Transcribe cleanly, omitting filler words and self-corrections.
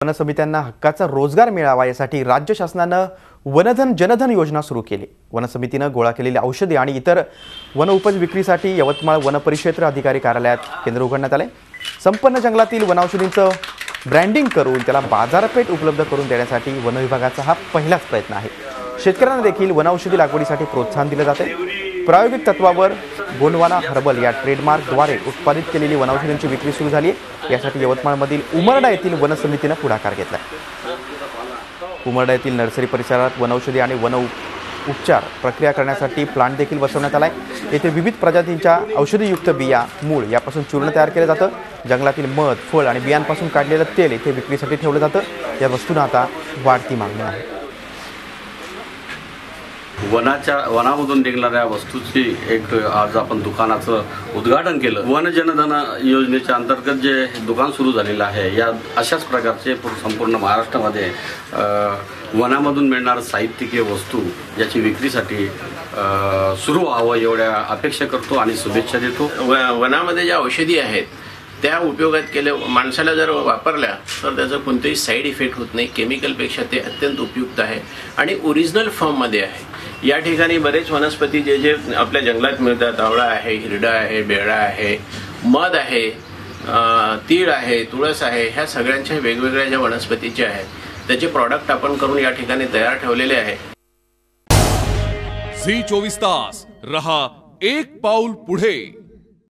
One समित्यांना हक्काचा रोजगार मिळावा यासाठी राज्य शासनाने वनधन जनधन योजना सुरू केली। वन समितीने गोळा केलेली औषधे आणि इतर वन उपज विक्रीसाठी यवतमाळ वन परिक्षेत्र अधिकारी कार्यालयात केंद्र उघडण्यात आले। संपन्न जंगलातील वनौषधींचं ब्रँडिंग करून त्याला बाजारपेठ उपलब्ध करून देण्यासाठी वन विभागाचा हा पहिलाच प्रयत्न आहे। शेतकऱ्यांना देखील वनौषधी लागवडीसाठी प्रोत्साहन दिले जाते। प्रायोगिक तत्वावर गोंडवाना हर्बल या ट्रेडमार्कद्वारे उत्पादित केलेली वनौषधींची विक्री सुरू झाली आहे। यासाठी यवतमाळमधील उमरडा येथील वन समितीने पुढाकार घेतला। उमरडा येथील नर्सरी परिसरात वनौषधी आणि वन उपचार प्रक्रिया करण्यासाठी प्लांट देखील बसवण्यात आलाय। येथे विविध प्रजातींच्या औषधीयुक्त बिया, मूळ यापासून चूर्ण तयार केले जातं। जंगलातील मध, फळ आणि बियांपासून काढलेलं तेल येथे विक्रीसाठी ठेवलं जातं। या वस्तूंना आता वाढती मागणी आहे। वनामधून निघणाऱ्या वस्तूची एक आज आपण दुकानाचं उद्घाटन केलं। वन जनधन योजनेच्या अंतर्गत जे दुकान सुरू झालेलं आहे, या अशाच प्रकारचे संपूर्ण महाराष्ट्रामध्ये वनामधून मिळणारं साहित्यिक वस्तू याची विक्रीसाठी सुरू व्हावं एवढ्या अपेक्षा करतो आणि शुभेच्छा देतो। वनामध्ये ज्या औषधी आहेत त्या उपयोगात केल्या, माणसाला जर वापरल्या तर त्याचा कोणताही साईड इफेक्ट होत नाही। केमिकलपेक्षा ते अत्यंत उपयुक्त आहे आणि ओरिजिनल फॉर्ममध्ये आहे। या ठिकाणी बरेच वनस्पती जे आपल्या जंगलात मिळतात, आवळा आहे, हिरडा आहे, बेळा आहे, मध आहे, तीळ आहे, तुळस आहे, ह्या सगळ्यांच्या वेगवेगळ्या ज्या वनस्पतीच्या आहेत त्याचे प्रॉडक्ट आपण करून या ठिकाणी तयार ठेवलेले आहे। झी 24 तास रहा एक पाऊल पुढे।